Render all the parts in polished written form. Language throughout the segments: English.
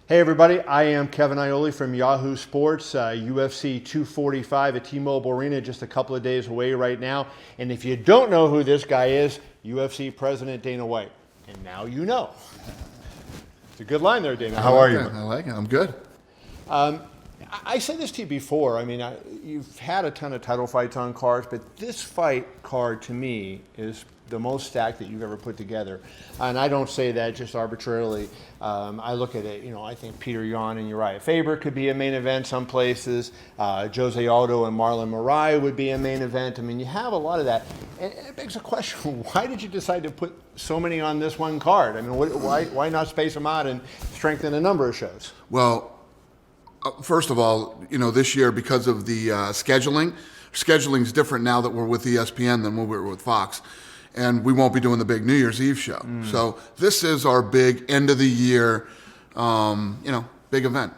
Hey everybody, I am Kevin Iole from Yahoo Sports, UFC 245 at T-Mobile Arena, just a couple of days away right now. And if you don't know who this guy is, UFC President Dana White. And now you know. It's a good line there, Dana. How are you? I like it. I'm good. I said this to you before. I mean, you've had a ton of title fights on cards, but this fight card to me is the most stacked that you've ever put together. And I don't say that just arbitrarily. I look at it, I think Peter Yan and Uriah Faber could be a main event some places. Jose Aldo and Marlon Moraes would be a main event. I mean, you have a lot of that. And it begs a question, why did you decide to put so many on this one card? I mean, why not space them out and strengthen a number of shows? Well, first of all, this year because of the scheduling's different now that we're with ESPN than when we were with Fox. And we won't be doing the big New Year's Eve show. So this is our big end of the year, big event.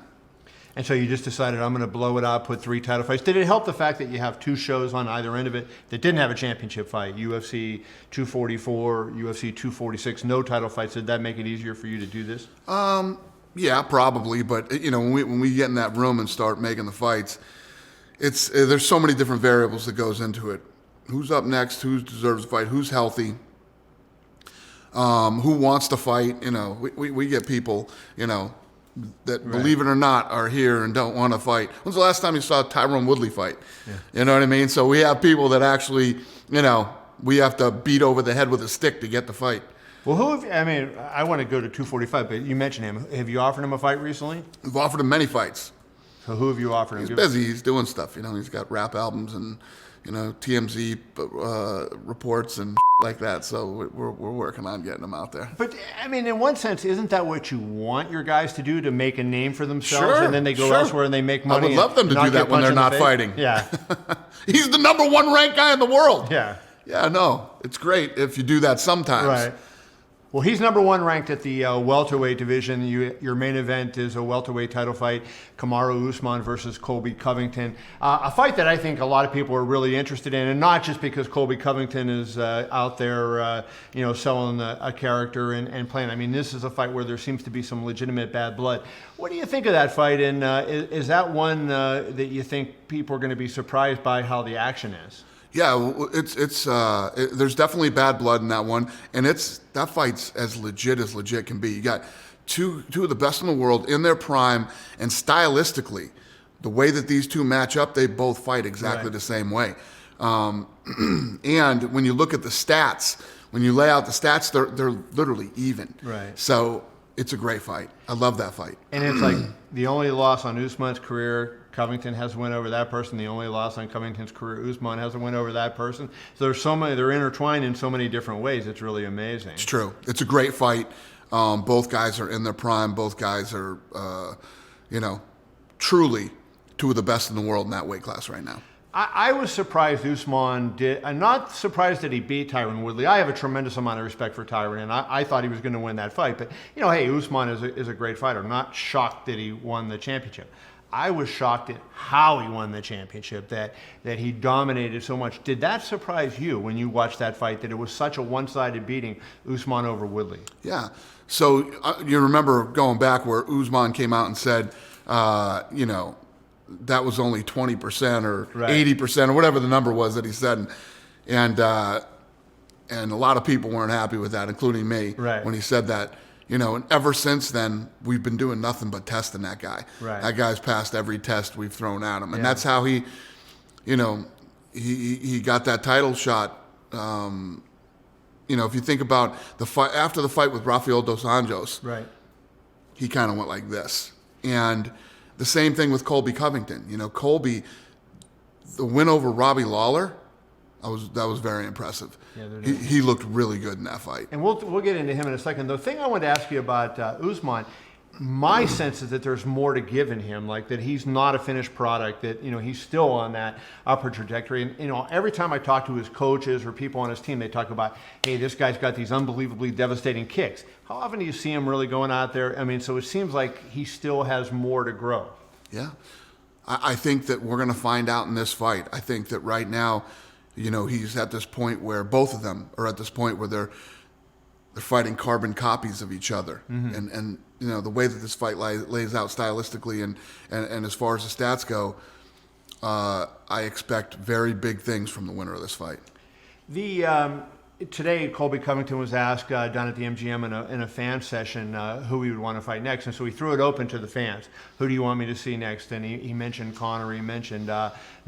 And so you just decided, I'm going to blow it up, put 3 title fights. Did it help the fact that you have 2 shows on either end of it that didn't have a championship fight? UFC 244, UFC 246, no title fights. Did that make it easier for you to do this? Yeah, probably. But when we get in that room and start making the fights, there's so many different variables that goes into it. Who's up next? Who deserves to fight? Who's healthy? Who wants to fight? We get people, that believe it or not are here and don't want to fight. When's the last time you saw Tyron Woodley fight? Yeah. You know what I mean? So we have people that actually, we have to beat over the head with a stick to get the fight. Well, I want to go to 245, but you mentioned him. Have you offered him a fight recently? We've offered him many fights. So who have you offered him? He's busy. He's doing stuff. He's got rap albums and TMZ reports and like that. So we're working on getting them out there. But in one sense, isn't that what you want your guys to do, to make a name for themselves, sure, and then they go elsewhere and they make money? I would love them to do that when they're not fighting. Yeah, he's the number 1 ranked guy in the world. Yeah, no, it's great if you do that sometimes. Right. Well, he's number 1 ranked at the welterweight division. Your main event is a welterweight title fight, Kamaru Usman versus Colby Covington. A fight that I think a lot of people are really interested in, and not just because Colby Covington is out there, selling a character and playing. This is a fight where there seems to be some legitimate bad blood. What do you think of that fight? And is that one that you think people are going to be surprised by how the action is? Yeah, there's definitely bad blood in that one, and that fight's as legit can be. You got two of the best in the world in their prime, and stylistically, the way that these two match up, they both fight exactly the same way. And when you look at the stats, when you lay out the stats, they're literally even. Right. So it's a great fight. I love that fight. And it's like the only loss on Usman's career, Covington has a win over that person. The only loss on Covington's career, Usman has a win over that person. So there's so many, they're intertwined in so many different ways. It's really amazing. It's true. It's a great fight. Both guys are in their prime. Both guys are, truly 2 of the best in the world in that weight class right now. I was surprised Usman did. I'm not surprised that he beat Tyron Woodley. I have a tremendous amount of respect for Tyron, and I thought he was going to win that fight. But, hey, Usman is a great fighter. I'm not shocked that he won the championship. I was shocked at how he won the championship, that he dominated so much. Did that surprise you when you watched that fight, that it was such a one-sided beating, Usman over Woodley? Yeah. So you remember going back where Usman came out and said, that was only 20% or 80% or whatever the number was that he said. And a lot of people weren't happy with that, including me, when he said that. And ever since then, we've been doing nothing but testing that guy. Right. That guy's passed every test we've thrown at him. And that's how he got that title shot. If you think about the fight, after the fight with Rafael Dos Anjos, he kind of went like this. And the same thing with Colby Covington. Colby, the win over Robbie Lawler, that was very impressive. Yeah, he looked really good in that fight. And we'll get into him in a second. The thing I wanted to ask you about Usman, my sense is that there's more to give in him, like that he's not a finished product, that he's still on that upward trajectory. And every time I talk to his coaches or people on his team, they talk about, hey, this guy's got these unbelievably devastating kicks. How often do you see him really going out there? So it seems like he still has more to grow. Yeah, I think that we're going to find out in this fight. I think that right now, he's at this point where both of them are at this point where they're fighting carbon copies of each other, and the way that this fight lays out stylistically and as far as the stats go, I expect very big things from the winner of this fight. Today, Colby Covington was asked down at the MGM in a fan session who he would want to fight next, and so he threw it open to the fans. Who do you want me to see next? And he mentioned Conor, he mentioned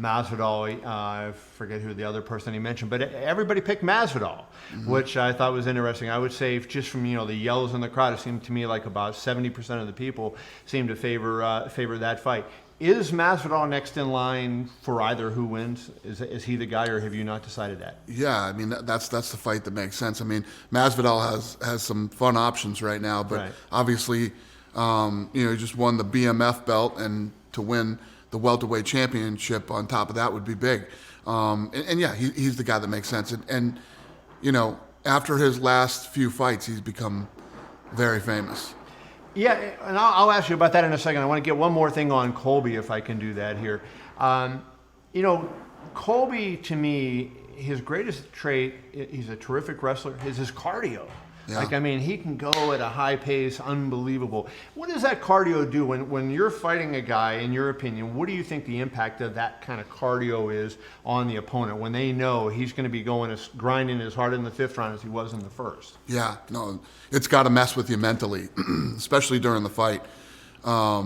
Masvidal, I forget who the other person he mentioned, but everybody picked Masvidal, which I thought was interesting. I would say just from the yells in the crowd, it seemed to me like about 70% of the people seemed to favor that fight. Is Masvidal next in line for either who wins? Is he the guy, or have you not decided that? Yeah, I mean that's the fight that makes sense. I mean Masvidal has some fun options right now, but obviously, he just won the BMF belt, and to win the welterweight championship on top of that would be big. He's the guy that makes sense. And after his last few fights, he's become very famous. Yeah, and I'll ask you about that in a second. I want to get one more thing on Colby, if I can do that here. Colby, to me, his greatest trait, he's a terrific wrestler, is his cardio. Yeah. He can go at a high pace, unbelievable. What does that cardio do when you're fighting a guy, in your opinion? What do you think the impact of that kind of cardio is on the opponent when they know he's going to be grinding as hard in the fifth round as he was in the first? Yeah, no, it's got to mess with you mentally, especially during the fight. But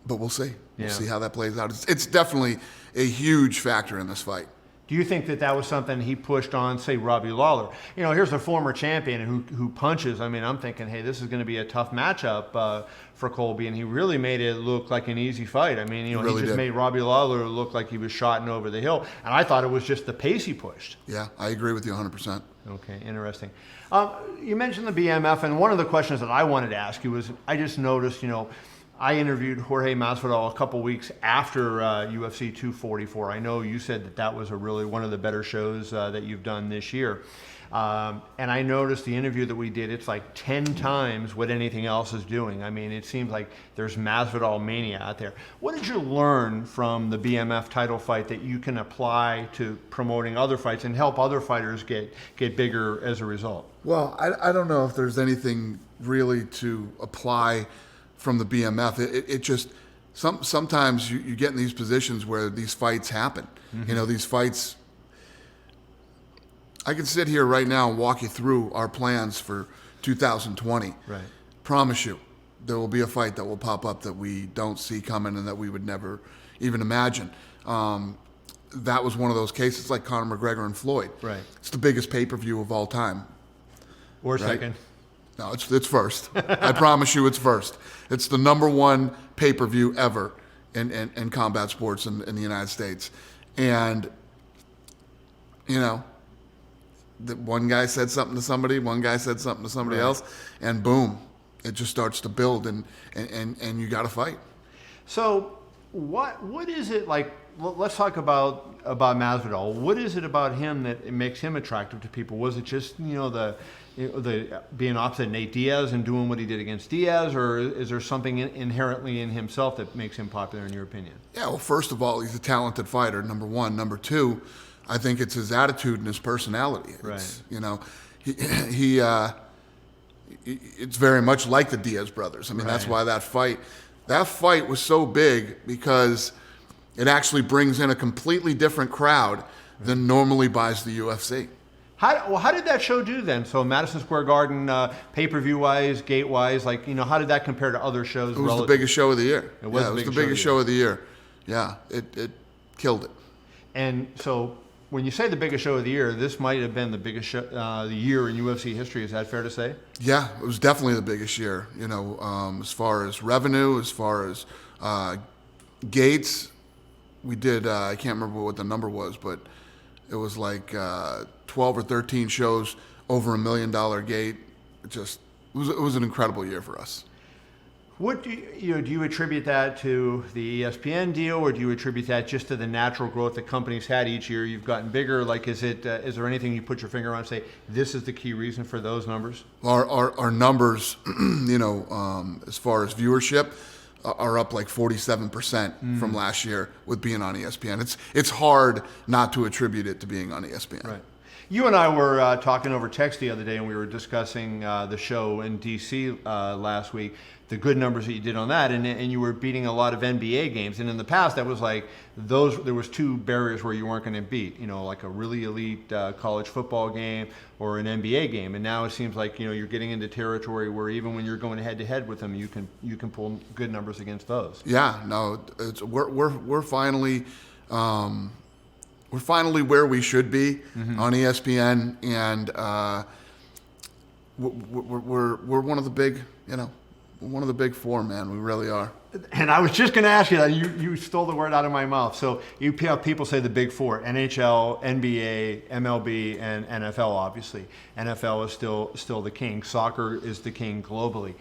we'll see. We'll see how that plays out. It's definitely a huge factor in this fight. Do you think that was something he pushed on, say, Robbie Lawler? Here's a former champion who punches. I'm thinking, hey, this is going to be a tough matchup for Colby, and he really made it look like an easy fight. He just made Robbie Lawler look like he was shotting over the hill, and I thought it was just the pace he pushed. Yeah, I agree with you 100%. Okay, interesting. You mentioned the BMF, and one of the questions that I wanted to ask you was, I just noticed, I interviewed Jorge Masvidal a couple weeks after UFC 244. I know you said that was really one of the better shows that you've done this year. And I noticed the interview that we did, it's like 10 times what anything else is doing. It seems like there's Masvidal mania out there. What did you learn from the BMF title fight that you can apply to promoting other fights and help other fighters get bigger as a result? Well, I don't know if there's anything really to apply from the BMF. It just sometimes you get in these positions where these fights happen. These fights. I can sit here right now and walk you through our plans for 2020. Right. Promise you, there will be a fight that will pop up that we don't see coming and that we would never even imagine. That was one of those cases, like Conor McGregor and Floyd. Right. It's the biggest pay-per-view of all time. Or second. No, it's first. I promise you it's first. It's the number one pay-per-view ever in combat sports in the United States. And, one guy said something to somebody, one guy said something to somebody else, and boom, it just starts to build, and you got to fight. So what is it like? Let's talk about Masvidal. What is it about him that makes him attractive to people? Was it just the being opposite Nate Diaz and doing what he did against Diaz, or is there something inherently in himself that makes him popular in your opinion? Yeah, well, first of all, he's a talented fighter, number one. Number two, I think it's his attitude and his personality. It's, it's very much like the Diaz brothers. That's why that fight was so big, because it actually brings in a completely different crowd than normally buys the UFC. How did that show do then? So Madison Square Garden, pay-per-view wise, gate wise, how did that compare to other shows? It was the biggest show of the year. It was the biggest show of the year. Yeah, it killed it. And so when you say the biggest show of the year, this might have been the biggest show, the year in UFC history. Is that fair to say? Yeah, it was definitely the biggest year. As far as revenue, as far as gates, we did. I can't remember what the number was, but it was like 12 or 13 shows over $1 million gate. It was an incredible year for us. What do you attribute that to the ESPN deal, or do you attribute that just to the natural growth that companies had each year? You've gotten bigger. Is there anything you put your finger on and say this is the key reason for those numbers? Our numbers, as far as viewership, are up like 47% from last year with being on ESPN. It's hard not to attribute it to being on ESPN. Right. You and I were talking over text the other day, and we were discussing the show in D.C. Last week, the good numbers that you did on that, and you were beating a lot of NBA games. And in the past, that was like there was two barriers where you weren't going to beat, like a really elite college football game or an NBA game. And now it seems like you're getting into territory where even when you're going head to head with them, you can pull good numbers against those. Yeah, no, we're finally. We're finally where we should be on ESPN, and we're one of the big, one of the big four, man. We really are. And I was just going to ask you that. You stole the word out of my mouth. So you have people say the big four: NHL, NBA, MLB, and NFL. Obviously, NFL is still the king. Soccer is the king globally.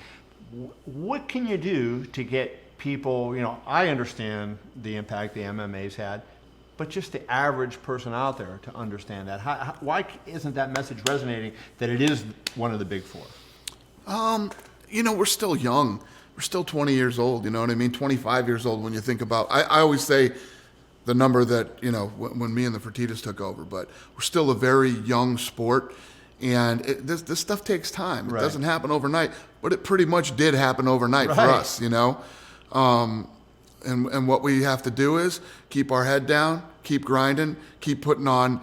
What can you do to get people? I understand the impact the MMA's had, but just the average person out there to understand that. Why isn't that message resonating that it is one of the big four? We're still young. We're still 20 years old, you know what I mean? 25 years old when you think about, I always say the number that, when me and the Fertittas took over, but we're still a very young sport, and this stuff takes time. It doesn't happen overnight, but it pretty much did happen overnight for us, And what we have to do is keep our head down, keep grinding, keep putting on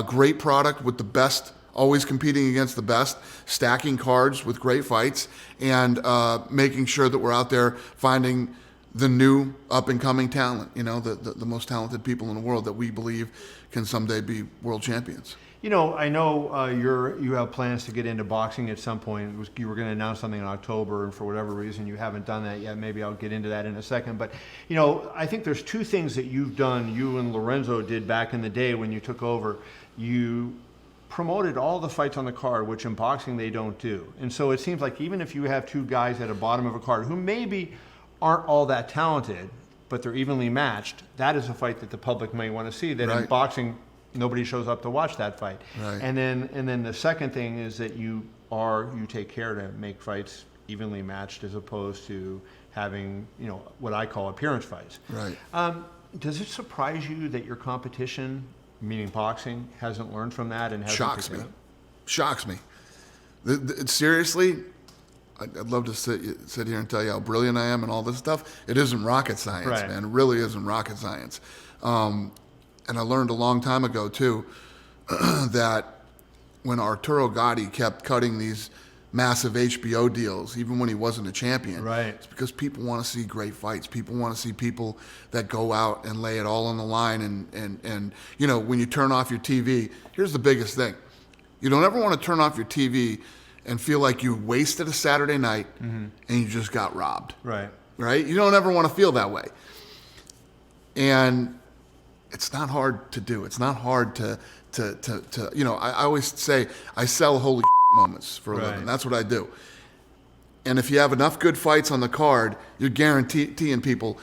great product with the best, always competing against the best, stacking cards with great fights, and making sure that we're out there finding the new up-and-coming talent, the most talented people in the world that we believe can someday be world champions. I know you have plans to get into boxing at some point. You were going to announce something in October, and for whatever reason you haven't done that yet. Maybe I'll get into that in a second. But, I think there's two things that you've done, you and Lorenzo did back in the day when you took over. You promoted all the fights on the card, which in boxing they don't do. And so it seems like even if you have two guys at the bottom of a card who maybe aren't all that talented, but they're evenly matched, that is a fight that the public may want to see. That in boxing, nobody shows up to watch that fight. Right. And then the second thing is that you take care to make fights evenly matched as opposed to having, what I call appearance fights. Right. Does it surprise you that your competition, meaning boxing, hasn't learned from that and hasn't Shocks me. Seriously, I'd love to sit here and tell you how brilliant I am and all this stuff. It isn't rocket science, man. It really isn't rocket science. And I learned a long time ago, too, that when Arturo Gatti kept cutting these massive HBO deals, even when he wasn't a champion, it's because people want to see great fights. People want to see people that go out and lay it all on the line. And when you turn off your TV, here's the biggest thing. You don't ever want to turn off your TV and feel like you wasted a Saturday night and you just got robbed. Right? You don't ever want to feel that way. And it's not hard to do. It's not hard to I always say I sell holy moments for a living. That's what I do. And if you have enough good fights on the card, you're guaranteeing people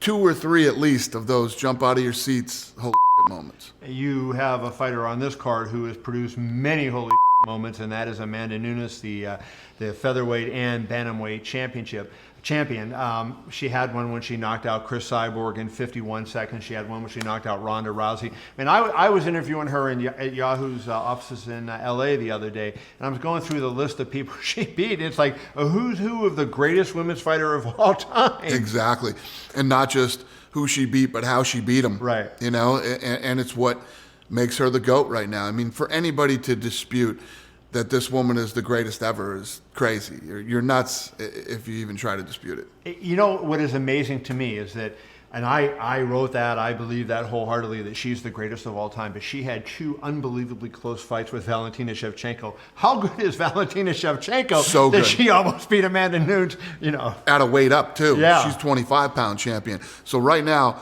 2 or 3 at least of those jump out of your seats holy moments. You have a fighter on this card who has produced many holy moments, and that is Amanda Nunes, the featherweight and bantamweight champion. She had one when she knocked out Chris Cyborg in 51 seconds. She had one when she knocked out Ronda Rousey. I was interviewing her at Yahoo's offices in LA the other day, and I was going through the list of people she beat. It's like a who's who of the greatest women's fighter of all time. Exactly. And not just who she beat, but how she beat them. Right. And it's what makes her the GOAT right now. I mean, for anybody to dispute that this woman is the greatest ever is crazy. You're nuts if you even try to dispute it. What is amazing to me is that, and I wrote that, I believe that wholeheartedly, that she's the greatest of all time, but she had 2 unbelievably close fights with Valentina Shevchenko. How good is Valentina Shevchenko so that good. She almost beat Amanda Nunes, At a weight up, too. Yeah. She's 25-pound champion. So right now,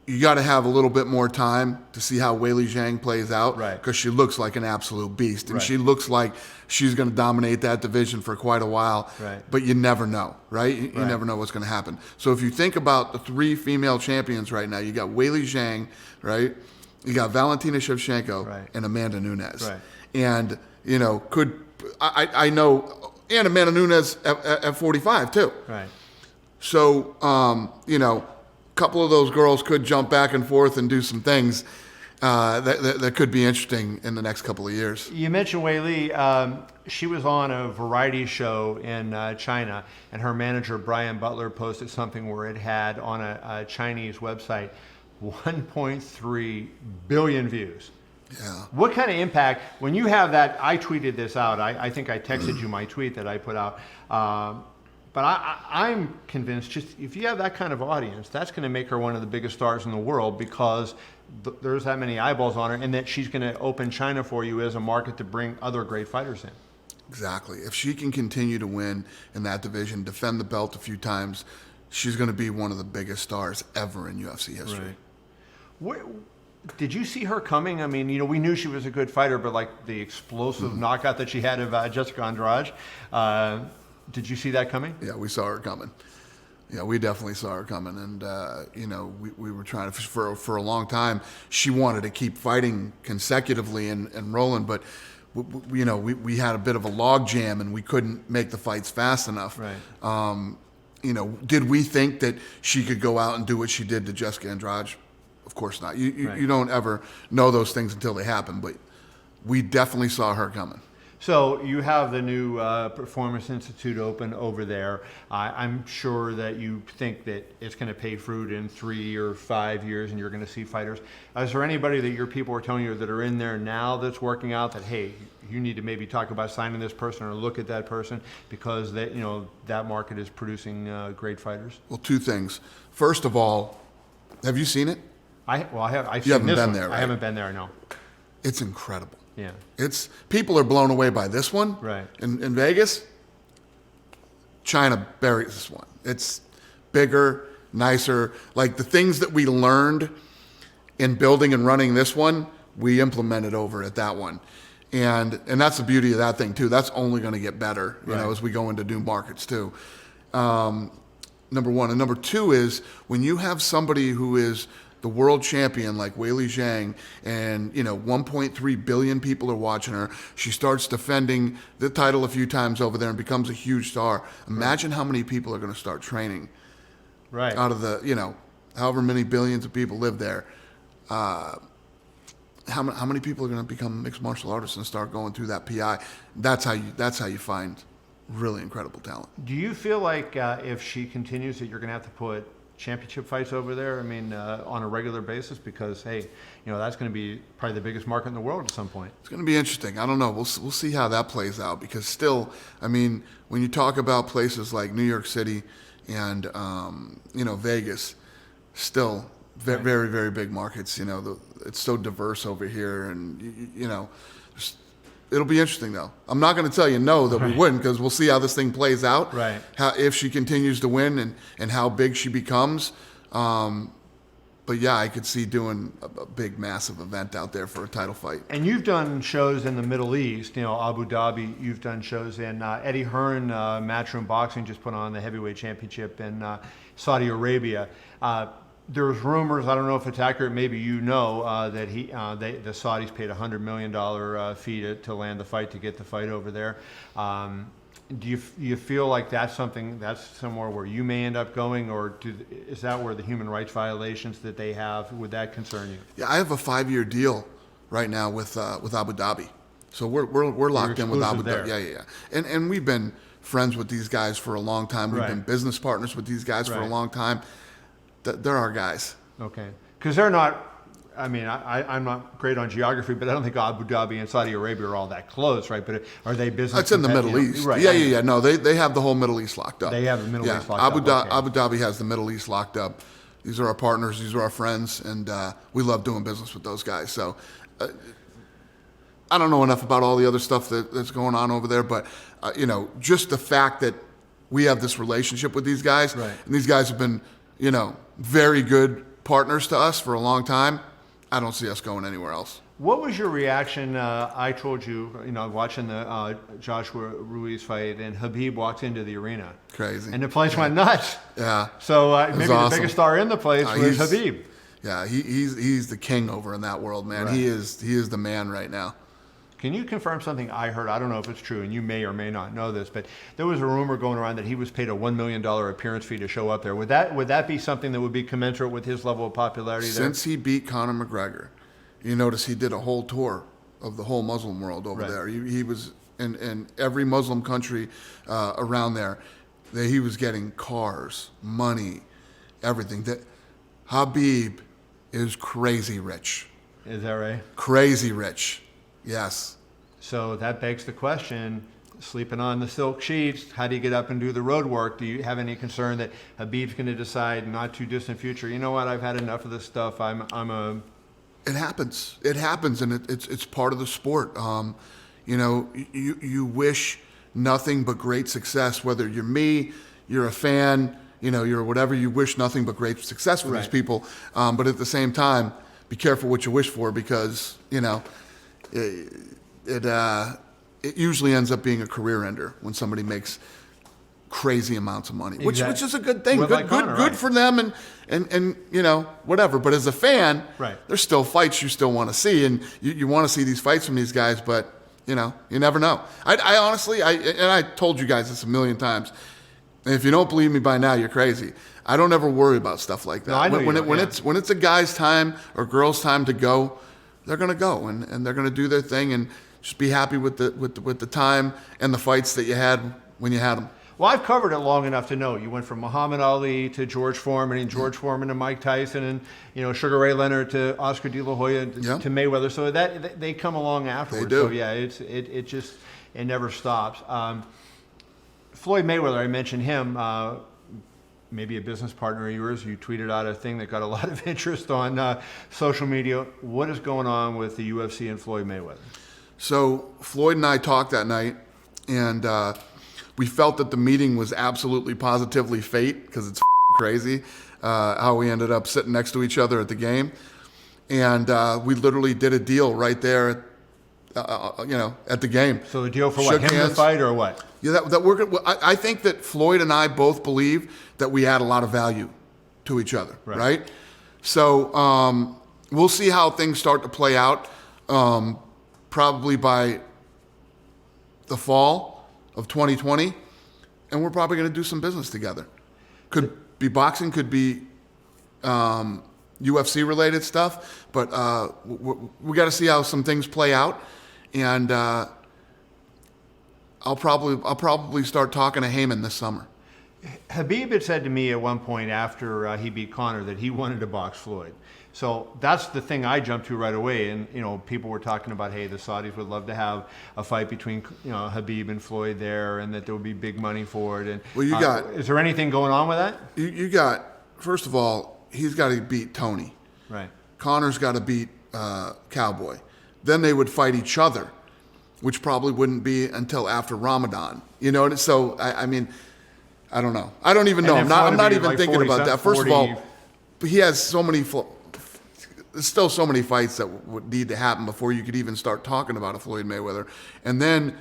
you got to have a little bit more time to see how Weili Zhang plays out, because she looks like an absolute beast, and she looks like she's going to dominate that division for quite a while. But you never know, right? You never know what's going to happen. So if you think about the 3 female champions right now, you got Weili Zhang, right? You got Valentina Shevchenko and Amanda Nunes, and I know, and Amanda Nunes at 45 too. So couple of those girls could jump back and forth and do some things. that could be interesting in the next couple of years. You mentioned Wei Li. She was on a variety show in China, and her manager, Brian Butler, posted something where it had on a Chinese website 1.3 billion views. Yeah. What kind of impact, when you have that, I tweeted this out. I think I texted you my tweet that I put out. But I'm convinced just if you have that kind of audience, that's going to make her one of the biggest stars in the world because there's that many eyeballs on her, and that she's going to open China for you as a market to bring other great fighters in. Exactly. If she can continue to win in that division, defend the belt a few times, she's going to be one of the biggest stars ever in UFC history. Right. Did you see her coming? I mean, we knew she was a good fighter, but like the explosive knockout that she had of Jessica Andrade, did you see that coming? Yeah, we saw her coming. Yeah, we definitely saw her coming, and we were trying to for a long time. She wanted to keep fighting consecutively and rolling, but we had a bit of a log jam, and we couldn't make the fights fast enough. Right. Did we think that she could go out and do what she did to Jessica Andrade? Of course not. You don't ever know those things until they happen, but we definitely saw her coming. So you have the new Performance Institute open over there. I'm sure that you think that it's going to pay fruit in 3 or 5 years and you're going to see fighters. Is there anybody that your people are telling you that are in there now that's working out that, hey, you need to maybe talk about signing this person or look at that person because that market is producing great fighters? Well, two things. First of all, have you seen it? I've You seen haven't this been one. there, right? I haven't been there, no. It's incredible. Yeah. People are blown away by this one. Right. In Vegas, China buries this one. It's bigger, nicer. Like the things that we learned in building and running this one, we implemented over at that one. And that's the beauty of that thing too. That's only going to get better, as we go into new markets too. Number one. And number two is when you have somebody who is the world champion like Weili Zhang, and 1.3 billion people are watching her. She starts defending the title a few times over there and becomes a huge star. Imagine how many people are going to start training. Right. Out of the however many billions of people live there. How many people are going to become mixed martial artists and start going through that PI? That's how you find really incredible talent. Do you feel like if she continues that you're going to have to put championship fights over there, on a regular basis, because that's going to be probably the biggest market in the world at some point? It's going to be interesting. I don't know. We'll see how that plays out, because still, when you talk about places like New York City and Vegas, still very, very, very big markets. It's so diverse over here, and it'll be interesting though. I'm not going to tell you no that we wouldn't, because we'll see how this thing plays out. Right. If she continues to win and how big she becomes. But yeah, I could see doing a big, massive event out there for a title fight. And you've done shows in the Middle East, Abu Dhabi. You've done shows in Eddie Hearn, Matchroom Boxing just put on the heavyweight championship in Saudi Arabia. There's rumors, I don't know if it's accurate, maybe that the Saudis paid a $100 million fee to land the fight, to get the fight over there. Do you feel like that's somewhere where you may end up going, or is that where the human rights violations that they have, would that concern you? Yeah, I have a 5-year deal right now with Abu Dhabi, so we're locked in with Abu Dhabi. Yeah. And we've been friends with these guys for a long time. We've been business partners with these guys for a long time. They're our guys. Okay. Because they're not, I'm not great on geography, but I don't think Abu Dhabi and Saudi Arabia are all that close, right? But are they business? It's in the Middle East. Right. Yeah. No, they have the whole Middle East locked up. They have the Middle East locked up. Abu Dhabi has the Middle East locked up. These are our partners. These are our friends. And we love doing business with those guys. So I don't know enough about all the other stuff that's going on over there. But, just the fact that we have this relationship with these guys. Right. And these guys have been, very good partners to us for a long time. I don't see us going anywhere else. What was your reaction? I told you, watching the Joshua Ruiz fight, and Khabib walked into the arena. Crazy. And the place went nuts. Yeah. So maybe awesome. The biggest star in the place was Khabib. Yeah, he's the king over in that world, man. Right. He is the man right now. Can you confirm something I heard? I don't know if it's true, and you may or may not know this, but there was a rumor going around that he was paid a $1 million appearance fee to show up there. Would that be something that would be commensurate with his level of popularity there? Since he beat Conor McGregor, you notice he did a whole tour of the whole Muslim world over there. He was in every Muslim country around there. He was getting cars, money, everything. That Habib is crazy rich. Is that right? Crazy rich, yes. So that begs the question, sleeping on the silk sheets, how do you get up and do the road work? Do you have any concern that Habib's going to decide not too distant future, you know what, I've had enough of this stuff, It happens. It happens, and it's part of the sport. You wish nothing but great success, whether you're me, you're a fan, you're whatever, you wish nothing but great success for these people. But at the same time, be careful what you wish for, because, it usually ends up being a career ender when somebody makes crazy amounts of money, which is a good thing. Good for them, and whatever. But as a fan, there's still fights you still want to see, and you want to see these fights from these guys, but you never know. I honestly, I told you guys this a million times, and if you don't believe me by now, you're crazy. I don't ever worry about stuff like that. No, I know when it's a guy's time or girl's time to go, they're gonna go, and they're gonna do their thing, and just be happy with the time and the fights that you had when you had them. Well, I've covered it long enough to know you went from Muhammad Ali to George Foreman, and George Foreman to Mike Tyson, and Sugar Ray Leonard to Oscar De La Hoya to Mayweather. So that they come along afterwards. They do. So yeah, it never stops. Floyd Mayweather, I mentioned him. Maybe a business partner of yours. You tweeted out a thing that got a lot of interest on social media. What is going on with the UFC and Floyd Mayweather? So Floyd and I talked that night, and we felt that the meeting was absolutely positively fate, because it's crazy how we ended up sitting next to each other at the game. And we literally did a deal right there at the game. So the deal for what? Him in the fight or what? Yeah, I think that Floyd and I both believe that we add a lot of value to each other, right? So we'll see how things start to play out. Probably by the fall of 2020, and we're probably going to do some business together. Could be boxing, could be UFC related stuff, but we got to see how some things play out, and I'll probably start talking to Heyman this summer. Habib had said to me at one point after he beat Conor that he wanted to box Floyd. So that's the thing I jumped to right away. And, people were talking about, hey, the Saudis would love to have a fight between, Habib and Floyd there, and that there would be big money for it. And well, is there anything going on with that? You got, first of all, he's got to beat Tony. Right. Conor's got to beat Cowboy. Then they would fight each other, which probably wouldn't be until after Ramadan. So, I mean, I don't know. I don't even know. I'm not even thinking about that. First of all, he has so many. There's still so many fights that would need to happen before you could even start talking about a Floyd Mayweather. And then,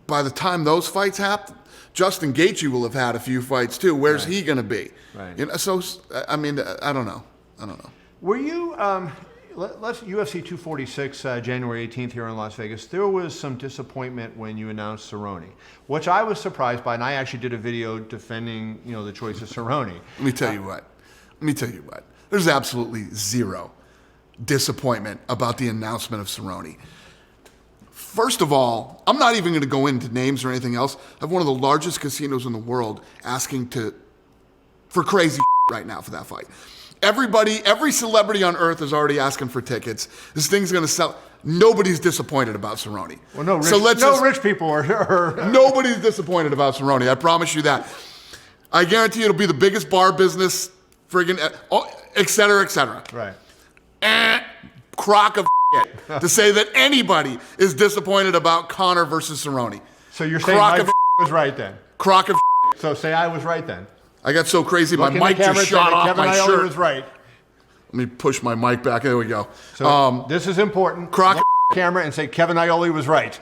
by the time those fights happen, Justin Gaethje will have had a few fights too. Where's he going to be? Right. So I mean, I don't know. Were you? Let's UFC 246 January 18th here in Las Vegas. There was some disappointment when you announced Cerrone, which I was surprised by, and I actually did a video defending the choice of Cerrone. Let me tell you what. There's absolutely zero disappointment about the announcement of Cerrone. First of all, I'm not even going to go into names or anything else. I have one of the largest casinos in the world asking for crazy right now for that fight. Every celebrity on earth is already asking for tickets. This thing's going to sell. Nobody's disappointed about Cerrone. Well, no rich people are. Nobody's disappointed about Cerrone. I promise you that. I guarantee it'll be the biggest bar business, friggin', et cetera, et cetera. Right. Crock of shit to say that anybody is disappointed about Conor versus Cerrone. So you're saying I was right then? Crock of shit. So say I was right then. I got so crazy, my mic just shot off Kevin my Iole shirt. was right. Let me push my mic back. There we go. So this is important. Crock of camera and say Kevin Iole was right.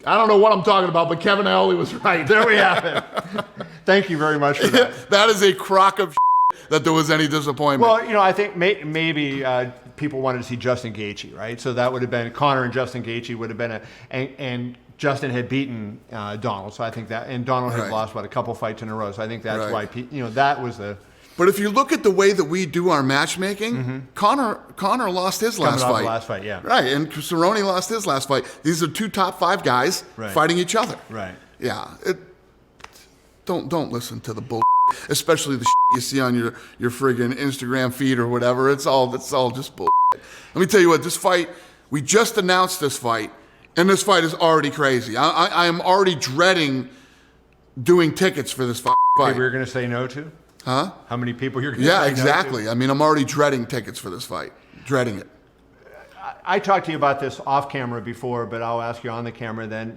I don't know what I'm talking about, but Kevin Iole was right. There we have it. Thank you very much for that. That is a crock of that there was any disappointment. Well, I think maybe people wanted to see Justin Gaethje, right? So that would have been Conor and Justin Gaethje would have been and Justin had beaten Donald, so I think that, and Donald had lost a couple fights in a row, so I think that's why that was the. But if you look at the way that we do our matchmaking, Conor lost his last fight. Last fight, yeah. Right, and Cerrone lost his last fight. These are 2 top 5 guys fighting each other. Right. Yeah. Don't listen to the bull, especially the you see on your friggin' Instagram feed or whatever. It's all just bull. Let me tell you what, this fight, we just announced this fight, and this fight is already crazy. I am already dreading doing tickets for this fight. People you're going to say no to? Huh? How many people you're going to say Yeah, no to? exactly. I mean, I'm already dreading tickets for this fight. Dreading it. I talked to you about this off camera before, but I'll ask you on the camera then.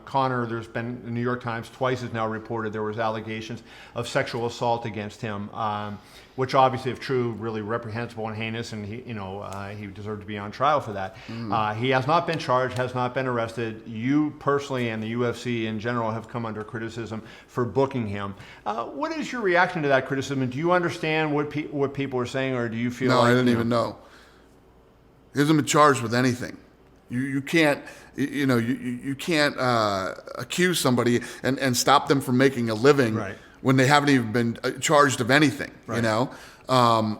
Conor, there's been, the New York Times twice has now reported there was allegations of sexual assault against him, which obviously, if true, really reprehensible and heinous, and he deserved to be on trial for that. He has not been charged, has not been arrested. You personally and the UFC in general have come under criticism for booking him. What is your reaction to that criticism? Do you understand what people are saying, or do you feel No, like... I didn't even know. He hasn't been charged with anything. You can't you can't accuse somebody and stop them from making a living when they haven't even been charged of anything. Conor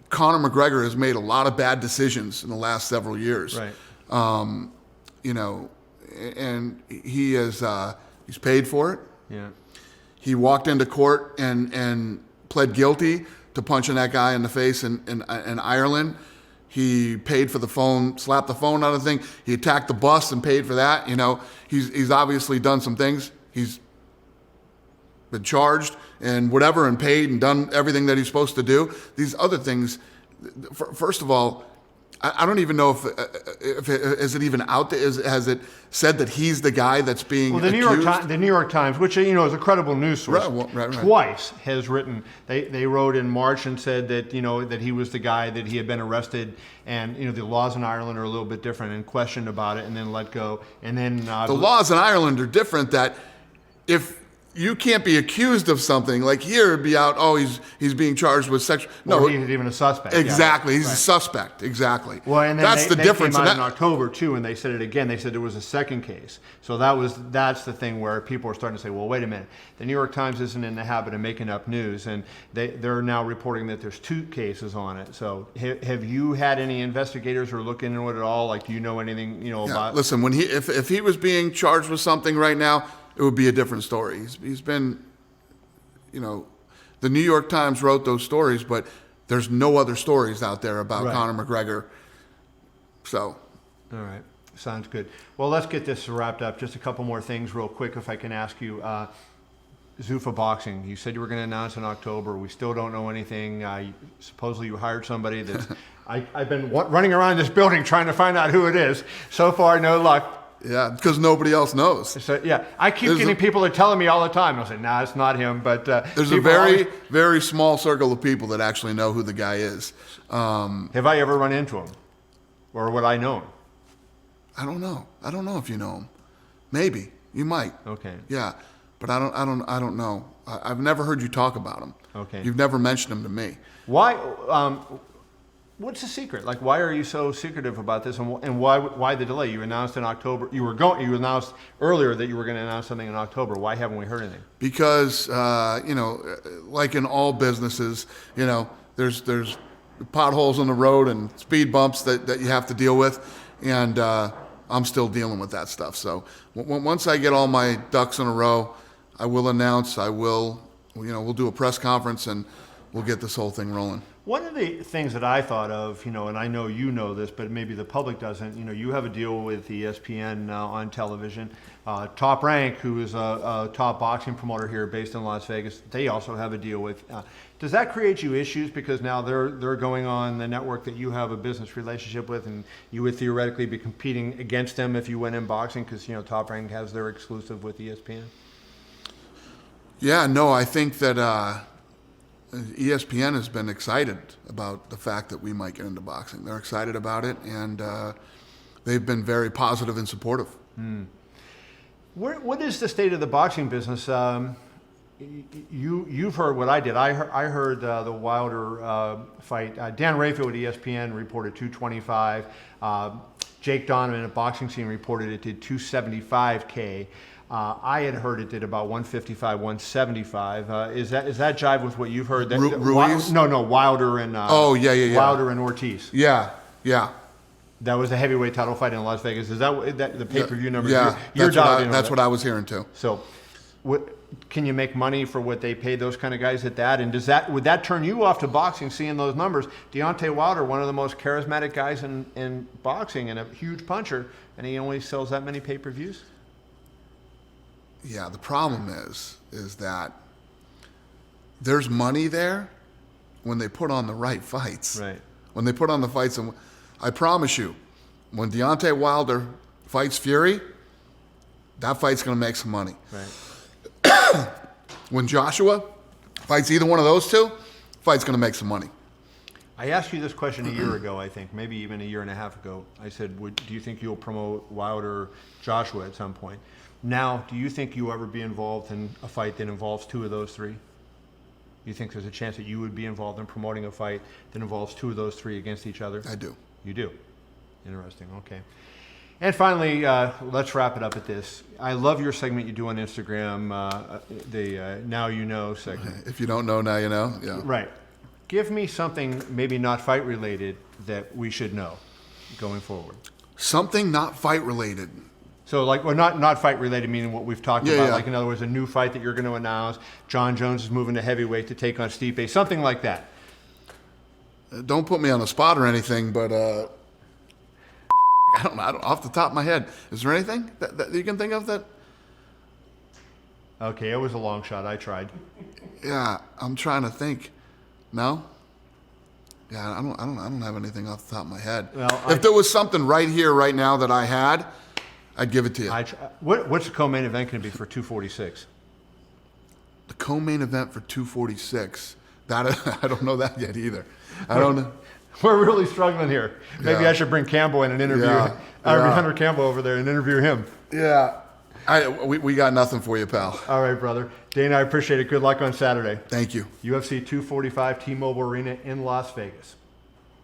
McGregor has made a lot of bad decisions in the last several years. And he has he's paid for it. Yeah. He walked into court and pled guilty to punching that guy in the face in Ireland. He paid for the phone, slapped the phone out of the thing. He attacked the bus and paid for that. He's obviously done some things. He's been charged and whatever and paid and done everything that he's supposed to do. These other things, first of all, I don't even know if is it even out there? Has it said that he's the guy that's being accused? The New York Times, which is a credible news source, twice has written. They wrote in March and said that that he was the guy, that he had been arrested, and the laws in Ireland are a little bit different, and questioned about it, and then let go. And then the laws in Ireland are different. That if you can't be accused of something, like here it'd be out, he's being charged with sexual... No, he's even a suspect. Exactly, he's a suspect, exactly. Well, and then that's the difference. Came out in October too, and they said it again. They said there was a second case. So that's the thing where people are starting to say, well, wait a minute. The New York Times isn't in the habit of making up news, and they're now reporting that there's 2 cases on it. So have you had any investigators or look into it at all? Like, do you know anything about... Listen, when if he was being charged with something right now, it would be a different story. He's been, the New York Times wrote those stories, but there's no other stories out there about Conor McGregor. So. All right. Sounds good. Well, let's get this wrapped up. Just a couple more things real quick, if I can ask you. Zuffa Boxing, you said you were going to announce in October. We still don't know anything. Supposedly you hired somebody that's... I've been running around this building trying to find out who it is. So far, no luck. Yeah, because nobody else knows. So, yeah, I keep getting people that are telling me all the time. I'll say, nah, it's not him. But there's a very, very small circle of people that actually know who the guy is. Have I ever run into him, or would I know him? I don't know. I don't know if you know him. Maybe you might. Okay. Yeah, but I don't know. I've never heard you talk about him. Okay. You've never mentioned him to me. Why? What's the secret? Like, why are you so secretive about this, and why the delay? You announced in October. You announced earlier that you were going to announce something in October. Why haven't we heard anything? Because like in all businesses, there's potholes on the road and speed bumps that you have to deal with, and I'm still dealing with that stuff. So once I get all my ducks in a row, I will announce. We'll do a press conference and we'll get this whole thing rolling. One of the things that I thought of, and I know you know this, but maybe the public doesn't, you have a deal with ESPN on television. Top Rank, who is a top boxing promoter here based in Las Vegas, they also have a deal with. Does that create you issues because now they're going on the network that you have a business relationship with, and you would theoretically be competing against them if you went in boxing because, Top Rank has their exclusive with ESPN? Yeah, no, I think that ESPN has been excited about the fact that we might get into boxing. They're excited about it, and they've been very positive and supportive. What is the state of the boxing business? You've heard what I did. I heard the Wilder fight. Dan Rayfield at ESPN reported 225. Jake Donovan at Boxing Scene reported it did 275K. I had heard it did about 155, 175. Is that jive with what you've heard? Ruiz? No, Wilder and Wilder and Ortiz. Yeah. That was the heavyweight title fight in Las Vegas. Is that the pay-per-view number? Yeah, that's what I was hearing too. So, can you make money for what they paid those kind of guys at that? And would that turn you off to boxing, seeing those numbers? Deontay Wilder, one of the most charismatic guys in boxing and a huge puncher, and he only sells that many pay-per-views? Yeah, the problem is that there's money there when they put on the right fights. Right. When they put on the fights, and I promise you, when Deontay Wilder fights Fury, that fight's going to make some money. Right. When Joshua fights either one of those two, fight's going to make some money. I asked you this question a year ago, I think, maybe even a year and a half ago. I said, do you think you'll promote Wilder Joshua at some point? Now, do you think you'll ever be involved in a fight that involves two of those three? You think there's a chance that you would be involved in promoting a fight that involves two of those three against each other? I do. You do? Interesting, okay. And finally, let's wrap it up at this. I love your segment you do on Instagram, the Now You Know segment. If you don't know, now you know. Yeah. Right. Give me something maybe not fight related that we should know going forward. Something not fight related. So, not fight related, meaning what we've talked about. Yeah. Like, in other words, a new fight that you're going to announce. John Jones is moving to heavyweight to take on Stipe. Something like that. Don't put me on the spot or anything, but I don't know. Off the top of my head, is there anything that you can think of that? Okay, it was a long shot. I tried. Yeah, I'm trying to think. No. Yeah, I don't have anything off the top of my head. Well, if there was something right here, right now that I had, I'd give it to you. What's the co-main event going to be for 246? The co-main event for 246. That I don't know that yet either. I don't know. We're really struggling here. Maybe I should bring Campbell in and interview Hunter Campbell over there and interview him. Yeah. We got nothing for you, pal. All right, brother. Dana, I appreciate it. Good luck on Saturday. Thank you. UFC 245 T-Mobile Arena in Las Vegas.